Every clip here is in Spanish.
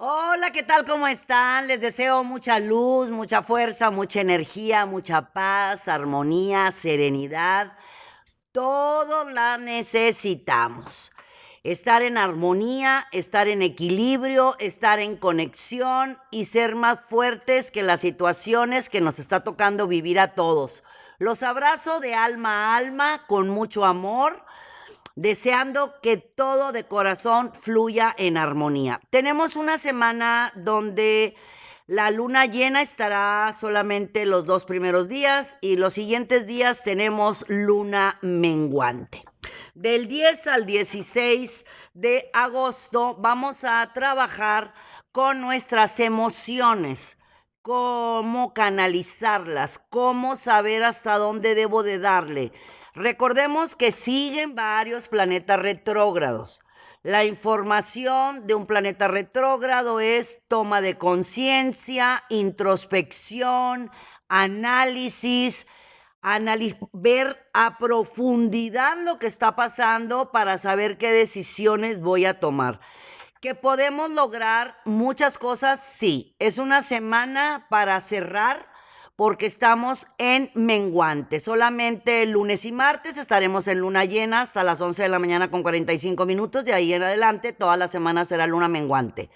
Hola, ¿qué tal? ¿Cómo están? Les deseo mucha luz, mucha fuerza, mucha energía, mucha paz, armonía, serenidad. Todos la necesitamos. Estar en armonía, estar en equilibrio, estar en conexión y ser más fuertes que las situaciones que nos está tocando vivir a todos. Los abrazo de alma a alma con mucho amor, deseando que todo de corazón fluya en armonía. Tenemos una semana donde la luna llena estará solamente los 2 primeros días y los siguientes días tenemos luna menguante. Del 10 al 16 de agosto vamos a trabajar con nuestras emociones, cómo canalizarlas, cómo saber hasta dónde debo de darle. Recordemos que siguen varios planetas retrógrados. La información de un planeta retrógrado es toma de conciencia, introspección, análisis, ver a profundidad lo que está pasando para saber qué decisiones voy a tomar. ¿Que podemos lograr muchas cosas? Sí, es una semana para cerrar porque estamos en menguante. Solamente lunes y martes estaremos en luna llena hasta las 11 de la mañana con 45 minutos. De ahí en adelante, toda la semana será luna menguante.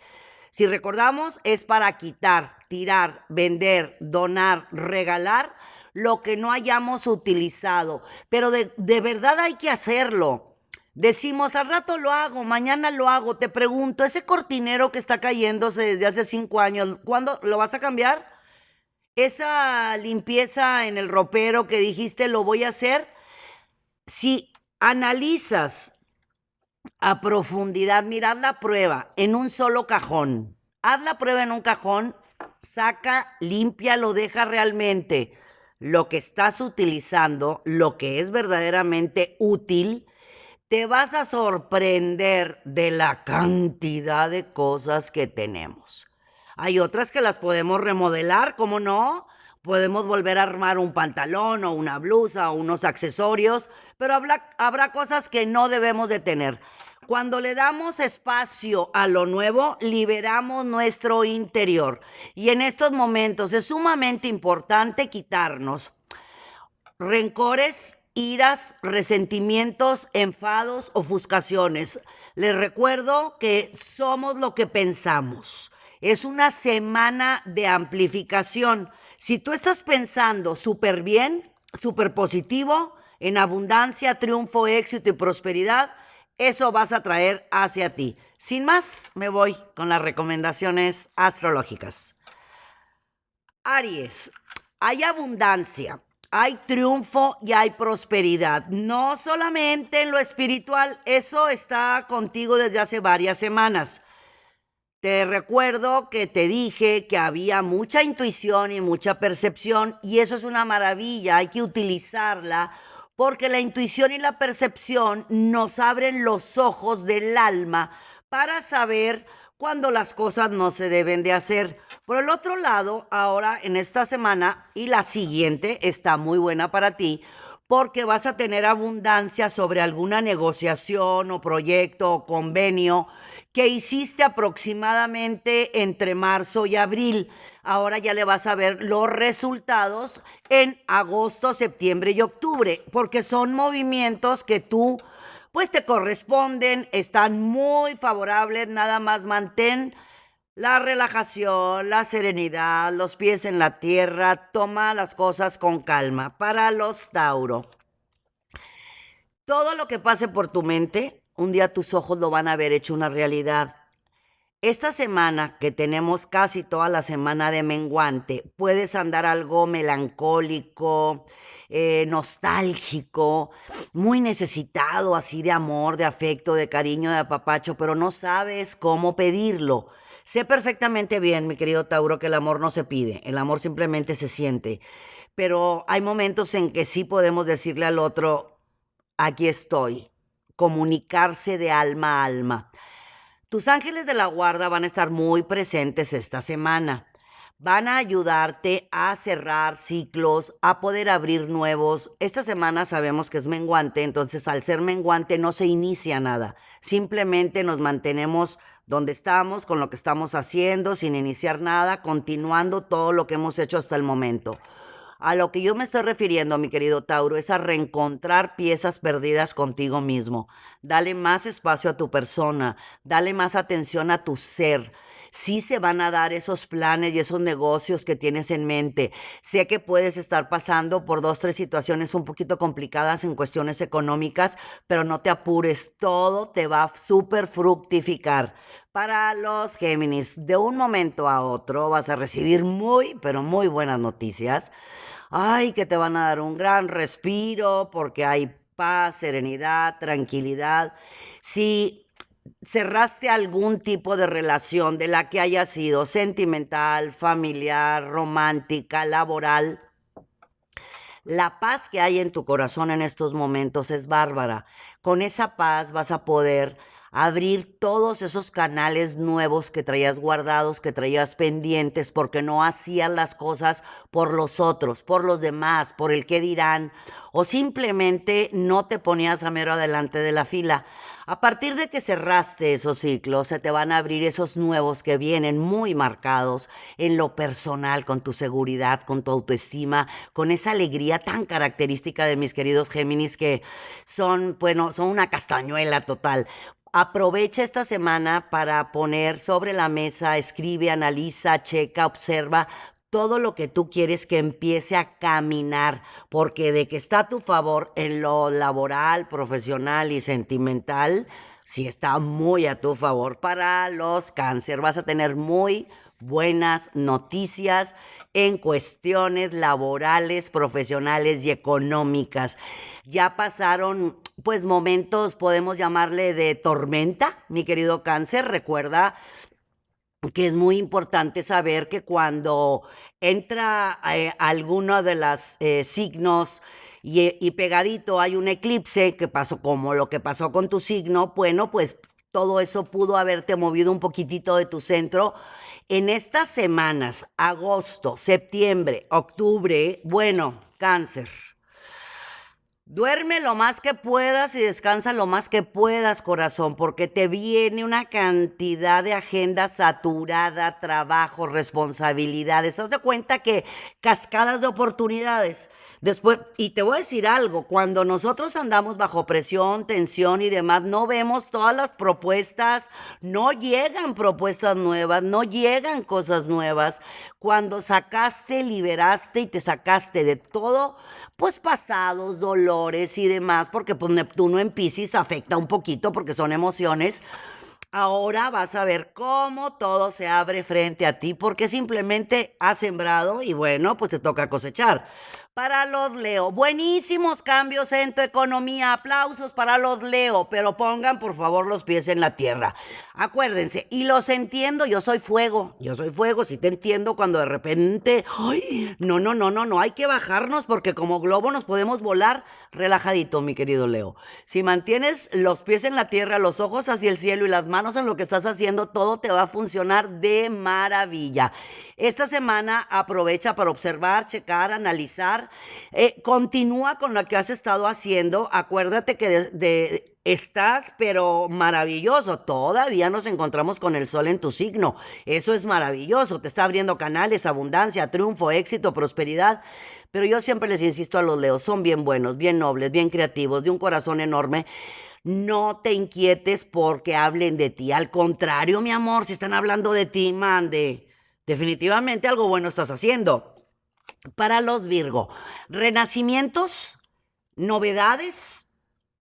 Si recordamos, es para quitar, tirar, vender, donar, regalar lo que no hayamos utilizado. Pero de verdad hay que hacerlo. Decimos, al rato lo hago, mañana lo hago. Te pregunto, ese cortinero que está cayéndose desde hace 5 años, ¿cuándo lo vas a cambiar? Esa limpieza en el ropero que dijiste lo voy a hacer, si analizas a profundidad, mirad la prueba en un solo cajón. Haz la prueba en un cajón, saca, limpia, lo deja realmente lo que estás utilizando, lo que es verdaderamente útil. Te vas a sorprender de la cantidad de cosas que tenemos. Hay otras que las podemos remodelar, ¿cómo no? Podemos volver a armar un pantalón o una blusa o unos accesorios, pero habrá cosas que no debemos de tener. Cuando le damos espacio a lo nuevo, liberamos nuestro interior. Y en estos momentos es sumamente importante quitarnos rencores, iras, resentimientos, enfados, ofuscaciones. Les recuerdo que somos lo que pensamos. Es una semana de amplificación. Si tú estás pensando súper bien, súper positivo, en abundancia, triunfo, éxito y prosperidad, eso vas a traer hacia ti. Sin más, me voy con las recomendaciones astrológicas. Aries, hay abundancia, hay triunfo y hay prosperidad. No solamente en lo espiritual, eso está contigo desde hace varias semanas. Te recuerdo que te dije que había mucha intuición y mucha percepción y eso es una maravilla, hay que utilizarla porque la intuición y la percepción nos abren los ojos del alma para saber cuando las cosas no se deben de hacer. Por el otro lado, ahora en esta semana y la siguiente está muy buena para ti porque vas a tener abundancia sobre alguna negociación o proyecto o convenio que hiciste aproximadamente entre marzo y abril. Ahora ya le vas a ver los resultados en agosto, septiembre y octubre, porque son movimientos que tú pues te corresponden, están muy favorables, nada más mantén la relajación, la serenidad, los pies en la tierra, toma las cosas con calma. Para los Tauro, todo lo que pase por tu mente, un día tus ojos lo van a ver hecho una realidad. Esta semana, que tenemos casi toda la semana de menguante, puedes andar algo melancólico, nostálgico, muy necesitado así de amor, de afecto, de cariño, de apapacho, pero no sabes cómo pedirlo. Sé perfectamente bien, mi querido Tauro, que el amor no se pide, el amor simplemente se siente, pero hay momentos en que sí podemos decirle al otro, aquí estoy, comunicarse de alma a alma. Tus ángeles de la guarda van a estar muy presentes esta semana. Van a ayudarte a cerrar ciclos, a poder abrir nuevos. Esta semana sabemos que es menguante, entonces al ser menguante no se inicia nada. Simplemente nos mantenemos donde estamos, con lo que estamos haciendo, sin iniciar nada, continuando todo lo que hemos hecho hasta el momento. A lo que yo me estoy refiriendo, mi querido Tauro, es a reencontrar piezas perdidas contigo mismo. Dale más espacio a tu persona, dale más atención a tu ser. Sí se van a dar esos planes y esos negocios que tienes en mente. Sé que puedes estar pasando por 2, 3 situaciones un poquito complicadas en cuestiones económicas, pero no te apures, todo te va a súper fructificar. Para los Géminis, de un momento a otro vas a recibir muy, pero muy buenas noticias. Ay, que te van a dar un gran respiro porque hay paz, serenidad, tranquilidad. Si cerraste algún tipo de relación de la que haya sido sentimental, familiar, romántica, laboral, la paz que hay en tu corazón en estos momentos es bárbara. Con esa paz vas a poder abrir todos esos canales nuevos que traías guardados, que traías pendientes, porque no hacías las cosas por los otros, por los demás, por el qué dirán, o simplemente no te ponías a mero adelante de la fila. A partir de que cerraste esos ciclos, se te van a abrir esos nuevos que vienen muy marcados en lo personal, con tu seguridad, con tu autoestima, con esa alegría tan característica de mis queridos Géminis que son, bueno, son una castañuela total. Aprovecha esta semana para poner sobre la mesa, escribe, analiza, checa, observa todo lo que tú quieres que empiece a caminar, porque de que está a tu favor en lo laboral, profesional y sentimental, sí está muy a tu favor. Para los Cáncer vas a tener muy buenas noticias en cuestiones laborales, profesionales y económicas. Ya pasaron pues momentos, podemos llamarle de tormenta, mi querido Cáncer. Recuerda que es muy importante saber que cuando entra alguno de los signos y pegadito hay un eclipse que pasó como lo que pasó con tu signo, bueno, pues todo eso pudo haberte movido un poquitito de tu centro. En estas semanas, agosto, septiembre, octubre, bueno, Cáncer. Duerme lo más que puedas y descansa lo más que puedas, corazón, porque te viene una cantidad de agenda saturada, trabajo, responsabilidades. Haz de cuenta que cascadas de oportunidades. Después, y te voy a decir algo, cuando nosotros andamos bajo presión, tensión y demás, no vemos todas las propuestas, no llegan propuestas nuevas, no llegan cosas nuevas. Cuando sacaste, liberaste y te sacaste de todo, pues pasados, dolores y demás, porque pues Neptuno en Piscis afecta un poquito porque son emociones. Ahora vas a ver cómo todo se abre frente a ti porque simplemente has sembrado y bueno, pues te toca cosechar. Para los Leo, buenísimos cambios en tu economía, aplausos para los Leo, pero pongan por favor los pies en la tierra. Acuérdense, y los entiendo, yo soy fuego, sí te entiendo cuando de repente, ay, no, hay que bajarnos porque como globo nos podemos volar relajadito, mi querido Leo. Si mantienes los pies en la tierra, los ojos hacia el cielo y las manos en lo que estás haciendo, todo te va a funcionar de maravilla. Esta semana aprovecha para observar, checar, analizar. Continúa con lo que has estado haciendo. Acuérdate que estás, pero maravilloso. Todavía nos encontramos con el sol en tu signo. Eso es maravilloso. Te está abriendo canales, abundancia, triunfo, éxito, prosperidad. Pero yo siempre les insisto a los Leos, son bien buenos, bien nobles, bien creativos, de un corazón enorme. No te inquietes porque hablen de ti. Al contrario, mi amor, si están hablando de ti, mande. Definitivamente algo bueno estás haciendo. Para los Virgo, renacimientos, novedades,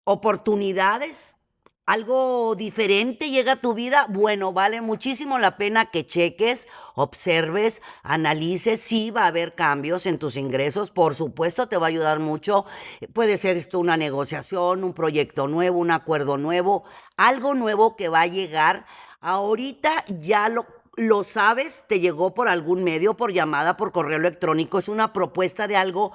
oportunidades, algo diferente llega a tu vida. Bueno, vale muchísimo la pena que cheques, observes, analices. Sí va a haber cambios en tus ingresos, por supuesto te va a ayudar mucho. Puede ser esto una negociación, un proyecto nuevo, un acuerdo nuevo, algo nuevo que va a llegar. Ahorita ya lo sabes, te llegó por algún medio, por llamada, por correo electrónico, es una propuesta de algo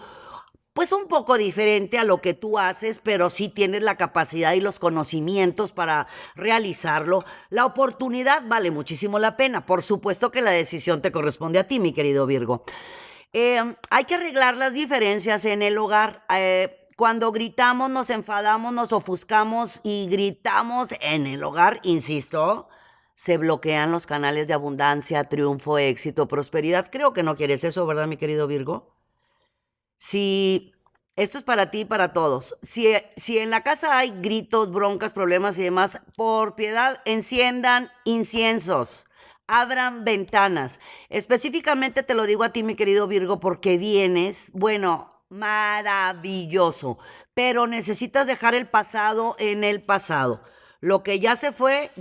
pues un poco diferente a lo que tú haces, pero sí tienes la capacidad y los conocimientos para realizarlo. La oportunidad vale muchísimo la pena. Por supuesto que la decisión te corresponde a ti, mi querido Virgo. Hay que arreglar las diferencias en el hogar. Cuando gritamos, nos enfadamos, nos ofuscamos y gritamos en el hogar, insisto, se bloquean los canales de abundancia, triunfo, éxito, prosperidad. Creo que no quieres eso, ¿verdad, mi querido Virgo? Si esto es para ti y para todos. Si en la casa hay gritos, broncas, problemas y demás, por piedad, enciendan inciensos, abran ventanas. Específicamente te lo digo a ti, mi querido Virgo, porque vienes, bueno, maravilloso, pero necesitas dejar el pasado en el pasado. Lo que ya se fue,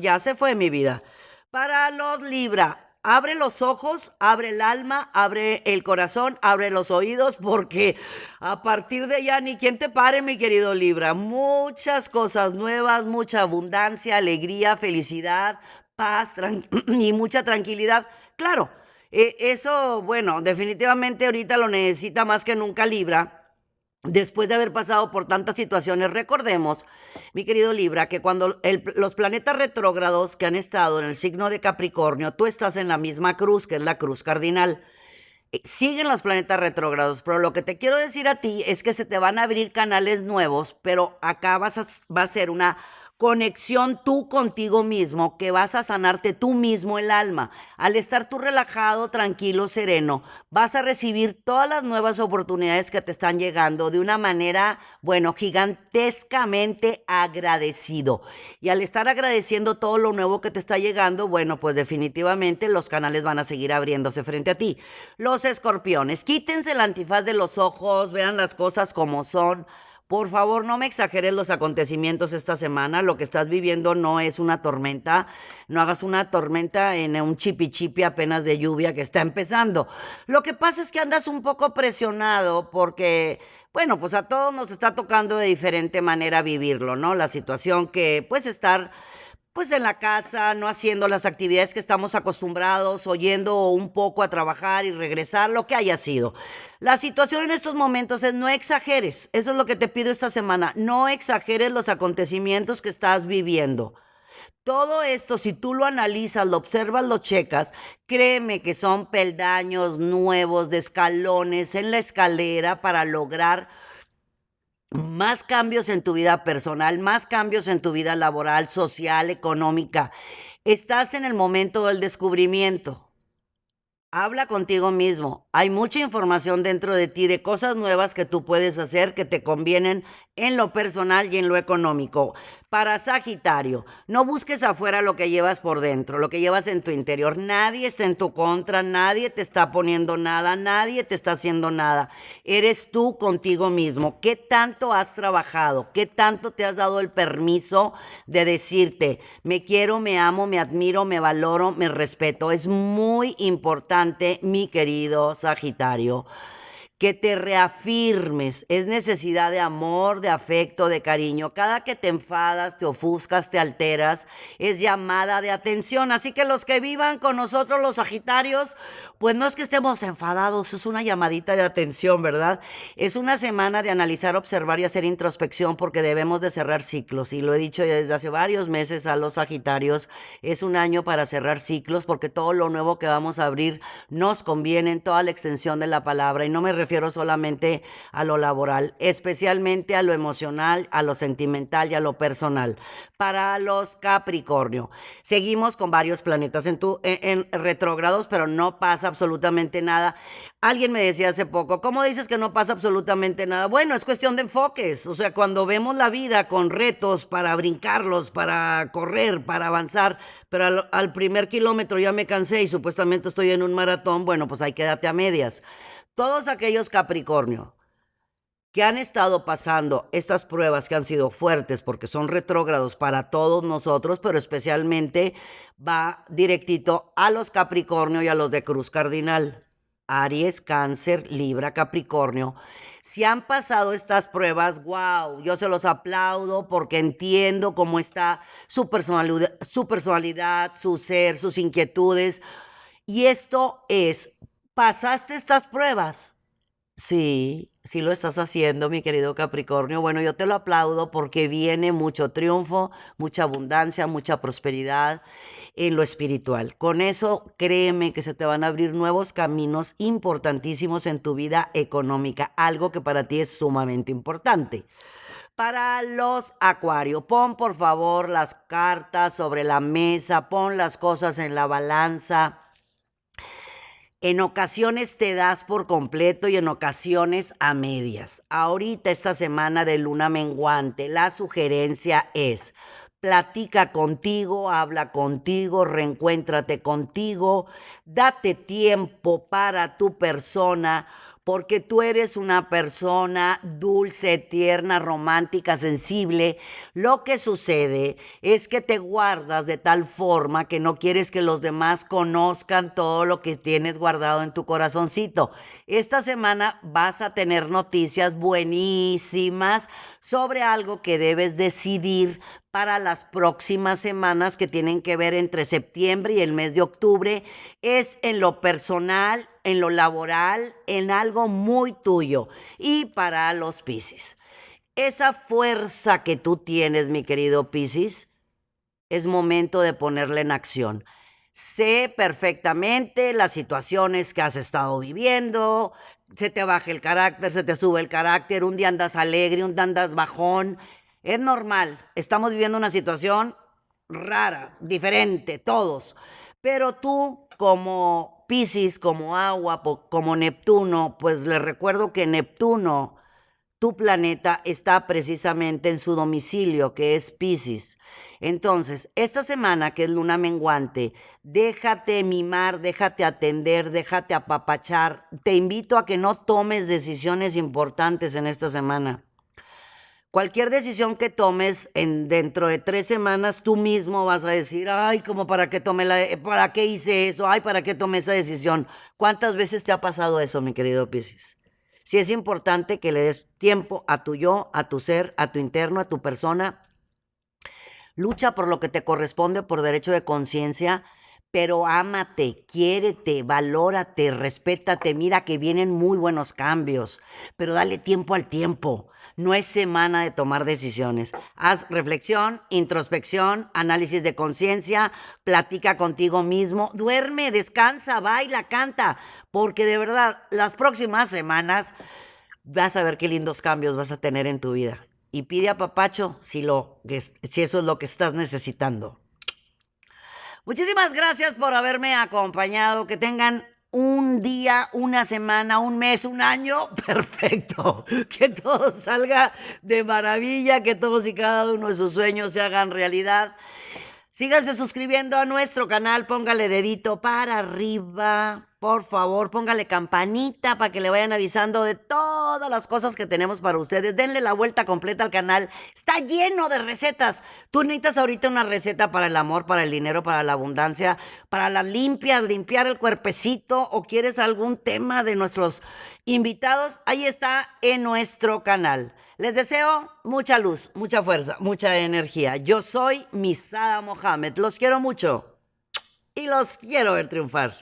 mi vida. Para los Libra, abre los ojos, abre el alma, abre el corazón, abre los oídos, porque a partir de ya ni quien te pare, mi querido Libra. Muchas cosas nuevas, mucha abundancia, alegría, felicidad, paz y mucha tranquilidad. Claro, eso, bueno, definitivamente ahorita lo necesita más que nunca Libra. Después de haber pasado por tantas situaciones, recordemos, mi querido Libra, que cuando los planetas retrógrados que han estado en el signo de Capricornio, tú estás en la misma cruz, que es la cruz cardinal. Siguen los planetas retrógrados, pero lo que te quiero decir a ti es que se te van a abrir canales nuevos, pero acá va a ser una conexión tú contigo mismo, que vas a sanarte tú mismo el alma. Al estar tú relajado, tranquilo, sereno, vas a recibir todas las nuevas oportunidades que te están llegando de una manera, bueno, gigantescamente agradecido. Y al estar agradeciendo todo lo nuevo que te está llegando, bueno, pues definitivamente los canales van a seguir abriéndose frente a ti. Los escorpiones, quítense el antifaz de los ojos, vean las cosas como son. Por favor, no me exageres los acontecimientos esta semana. Lo que estás viviendo no es una tormenta. No hagas una tormenta en un chipi apenas de lluvia que está empezando. Lo que pasa es que andas un poco presionado porque, bueno, pues a todos nos está tocando de diferente manera vivirlo, ¿no? La situación que, pues, estar pues en la casa, no haciendo las actividades que estamos acostumbrados, oyendo un poco a trabajar y regresar, lo que haya sido. La situación en estos momentos es no exageres, eso es lo que te pido esta semana, no exageres los acontecimientos que estás viviendo. Todo esto, si tú lo analizas, lo observas, lo checas, créeme que son peldaños nuevos de escalones en la escalera para lograr más cambios en tu vida personal, más cambios en tu vida laboral, social, económica. Estás en el momento del descubrimiento. Habla contigo mismo. Hay mucha información dentro de ti de cosas nuevas que tú puedes hacer que te convienen en lo personal y en lo económico. Para Sagitario, no busques afuera lo que llevas por dentro, lo que llevas en tu interior. Nadie está en tu contra, nadie te está poniendo nada, nadie te está haciendo nada. Eres tú contigo mismo. ¿Qué tanto has trabajado? ¿Qué tanto te has dado el permiso de decirte, me quiero, me amo, me admiro, me valoro, me respeto? Es muy importante, mi querido Sagitario, que te reafirmes. Es necesidad de amor, de afecto, de cariño. Cada que te enfadas, te ofuscas, te alteras, es llamada de atención. Así que los que vivan con nosotros, los Sagitarios, pues no es que estemos enfadados, es una llamadita de atención, ¿verdad? Es una semana de analizar, observar y hacer introspección, porque debemos de cerrar ciclos. Y lo he dicho ya desde hace varios meses a los Sagitarios, es un año para cerrar ciclos, porque todo lo nuevo que vamos a abrir nos conviene en toda la extensión de la palabra. Y no me refiero solamente a lo laboral, especialmente a lo emocional, a lo sentimental y a lo personal. Para los Capricornio, seguimos con varios planetas en retrógrados, pero no pasa absolutamente nada. Alguien me decía hace poco, ¿cómo dices que no pasa absolutamente nada? Bueno, es cuestión de enfoques. O sea, cuando vemos la vida con retos para brincarlos, para correr, para avanzar, pero al primer kilómetro ya me cansé y supuestamente estoy en un maratón, bueno, pues ahí quédate a medias. Todos aquellos Capricornio que han estado pasando estas pruebas que han sido fuertes porque son retrógrados para todos nosotros, pero especialmente va directito a los Capricornio y a los de Cruz Cardinal. Aries, Cáncer, Libra, Capricornio. Si han pasado estas pruebas, wow, yo se los aplaudo porque entiendo cómo está su personalidad, su ser, sus inquietudes. Y esto es, ¿pasaste estas pruebas? Sí, sí lo estás haciendo, mi querido Capricornio. Bueno, yo te lo aplaudo porque viene mucho triunfo, mucha abundancia, mucha prosperidad en lo espiritual. Con eso, créeme que se te van a abrir nuevos caminos importantísimos en tu vida económica, algo que para ti es sumamente importante. Para los Acuario, pon por favor las cartas sobre la mesa, pon las cosas en la balanza. En ocasiones te das por completo y en ocasiones a medias. Ahorita, esta semana de luna menguante, la sugerencia es: platica contigo, habla contigo, reencuéntrate contigo, date tiempo para tu persona, porque tú eres una persona dulce, tierna, romántica, sensible. Lo que sucede es que te guardas de tal forma que no quieres que los demás conozcan todo lo que tienes guardado en tu corazoncito. Esta semana vas a tener noticias buenísimas sobre algo que debes decidir para las próximas semanas, que tienen que ver entre septiembre y el mes de octubre. Es en lo personal, en lo laboral, en algo muy tuyo. Y para los Piscis, esa fuerza que tú tienes, mi querido Piscis, es momento de ponerla en acción. Sé perfectamente las situaciones que has estado viviendo, se te baja el carácter, se te sube el carácter, un día andas alegre, un día andas bajón. Es normal, estamos viviendo una situación rara, diferente, todos. Pero tú, como Piscis, como agua, como Neptuno, pues les recuerdo que Neptuno, tu planeta, está precisamente en su domicilio, que es Piscis. Entonces, esta semana, que es luna menguante, déjate mimar, déjate atender, déjate apapachar. Te invito a que no tomes decisiones importantes en esta semana. Cualquier decisión que tomes dentro de 3 semanas, tú mismo vas a decir: ay, como para qué para qué hice eso, ay, para qué tomé esa decisión. ¿Cuántas veces te ha pasado eso, mi querido Piscis? Sí, es importante que le des tiempo a tu yo, a tu ser, a tu interno, a tu persona. Lucha por lo que te corresponde por derecho de conciencia, pero ámate, quiérete, valórate, respétate. Mira que vienen muy buenos cambios, pero dale tiempo al tiempo. No es semana de tomar decisiones. Haz reflexión, introspección, análisis de conciencia, platica contigo mismo, duerme, descansa, baila, canta, porque de verdad, las próximas semanas vas a ver qué lindos cambios vas a tener en tu vida. Y pide a Papacho si eso es lo que estás necesitando. Muchísimas gracias por haberme acompañado. Que tengan un día, una semana, un mes, un año perfecto. Que todo salga de maravilla, que todos y cada uno de sus sueños se hagan realidad. Síganse suscribiendo a nuestro canal, póngale dedito para arriba, por favor, póngale campanita para que le vayan avisando de todas las cosas que tenemos para ustedes. Denle la vuelta completa al canal, está lleno de recetas. Tú necesitas ahorita una receta para el amor, para el dinero, para la abundancia, para las limpias, limpiar el cuerpecito, o quieres algún tema de nuestros invitados, ahí está en nuestro canal. Les deseo mucha luz, mucha fuerza, mucha energía. Yo soy Misada Mohamed. Los quiero mucho y los quiero ver triunfar.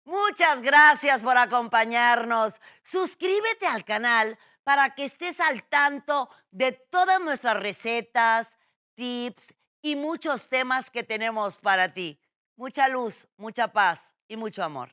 Muchas gracias por acompañarnos. Suscríbete al canal para que estés al tanto de todas nuestras recetas, tips y muchos temas que tenemos para ti. Mucha luz, mucha paz y mucho amor.